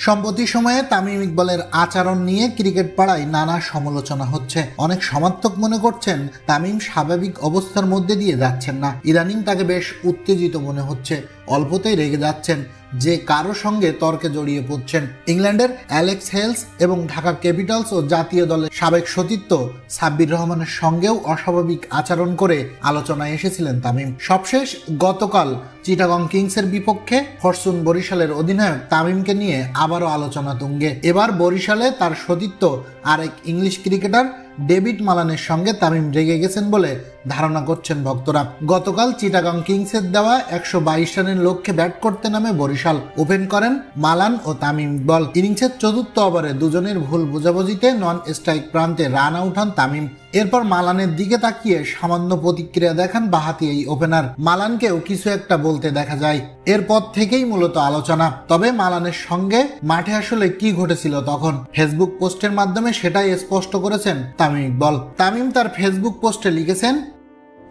সম্প্রতি সময়ে তামিম ইকবালের আচরণ নিয়ে ক্রিকেট পাড়ায় নানা সমালোচনা হচ্ছে। অনেক সমর্থক মনে করছেন তামিম স্বাভাবিক অবস্থার মধ্যে দিয়ে যাচ্ছেন না, ইদানিং তাকে বেশ উত্তেজিত মনে হচ্ছে, অল্পতেই রেগে যাচ্ছেন, যে কারো সঙ্গে তর্কে জড়িয়ে পড়ছেন। ইংল্যান্ডের অ্যালেক্স হেলস এবং ঢাকা ক্যাপিটালস ও জাতীয় দলের সাবেক সতীর্থ সাব্বির রহমানের সঙ্গেও অস্বাভাবিক আচরণ করে আলোচনায় এসেছিলেন তামিম। সবশেষ গতকাল চিটাগং কিংসের বিপক্ষে ফরচুন বরিশালের অধিনায়ক তামিমকে নিয়ে আবারও আলোচনা তুঙ্গে। এবার বরিশালে তার সতীর্থ আরেক ইংলিশ ক্রিকেটার ডেভিড মালানের সঙ্গে তামিম রেগে গেছেন বলে ধারণা করছেন ভক্তরা। গতকাল চিটাগং কিংসের দেওয়া 122 রানের লক্ষ্যে ব্যাট করতে নামে বরিশাল ওপেন করেন মালান ও তামিম ইকবাল। ইনিংসের চতুর্থ ওভারে দুজনের ভুল বোঝাবুঝিতে নন স্ট্রাইক প্রান্তে রান আউট হন তামিম। এরপর মালানের দিকে তাকিয়ে সামান্য প্রতিক্রিয়া দেখান বাহাতি এই ওপেনার। মালানকেও কিছু একটা বলতে দেখা যায়। এরপর থেকেই মূলত আলোচনা। তবে মালানের সঙ্গে মাঠে আসলে কি ঘটেছিল তখন ফেসবুক পোস্টের মাধ্যমে সেটাই স্পষ্ট করেছেন তামিম ইকবাল। তামিম তার ফেসবুক পোস্টে লিখেছেন,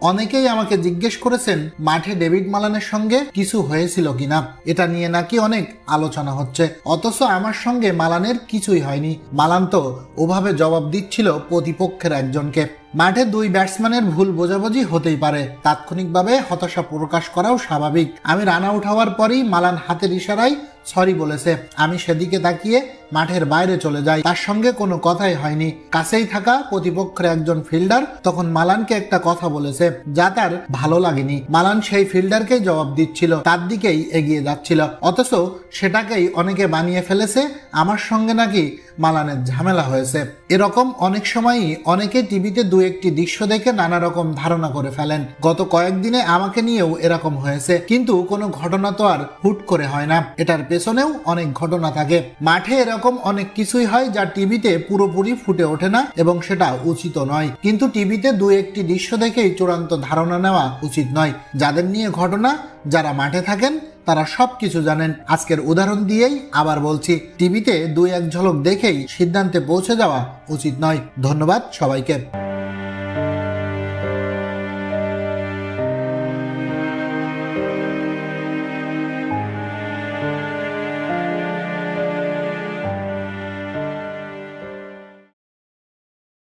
অনেকেই আমাকে জিজ্ঞেস করেছেন মাঠে ডেভিড মালানের সঙ্গে কিছু হয়েছিল কিনা, এটা নিয়ে নাকি অনেক আলোচনা হচ্ছে, অথচ আমার সঙ্গে মালানের কিছুই হয়নি। মালান তো ওভাবে জবাব দিচ্ছিল প্রতিপক্ষের একজনকে। মাঠে দুই ব্যাটসম্যানের ভুল বোঝাবুঝি হতেই পারে, তাৎক্ষণিকভাবে হতাশা প্রকাশ করাও স্বাভাবিক। আমি রান আউট হওয়ার পরই মালান হাতের ইশারায় সরি বলেছে। আমি সেদিকে তাকিয়ে মাঠের বাইরে চলে যাই, তার সঙ্গে কোনো কথাই হয়নি। কাছেই থাকা প্রতিপক্ষের একজন ফিল্ডার তখন মালানকে একটা কথা বলেছে যা তার ভালো লাগেনি। মালান সেই ফিল্ডারকেই জবাব দিচ্ছিল, তার দিকেই এগিয়ে যাচ্ছিল, অথচ সেটাকেই অনেকে বানিয়ে ফেলেছে আমার সঙ্গে নাকি মালানের ঝামেলা হয়েছে। এরকম অনেক সময়ই অনেকে টিভিতে দু একটি দৃশ্য দেখে নানা রকম ধারণা করে ফেলেন। গত কয়েকদিনে আমাকে নিয়েও এরকম হয়েছে, কিন্তু কোনো ঘটনা তো আর হুট করে হয় না, এটার পেছনেও অনেক ঘটনা থাকে। মাঠে এরকম অনেক কিছুই হয় যা টিভিতে পুরোপুরি ফুটে ওঠে না এবং সেটা উচিত নয়। কিন্তু টিভিতে দু একটি দৃশ্য দেখেই চূড়ান্ত ধারণা নেওয়া উচিত নয়। যাদের নিয়ে ঘটনা, যারা মাঠে থাকেন তারা সবকিছু জানেন। আজকের উদাহরণ দিয়েই আবার বলছি, টিভিতে দুই এক ঝলক দেখেই সিদ্ধান্তে পৌঁছে যাওয়া উচিত নয়। ধন্যবাদ সবাইকে।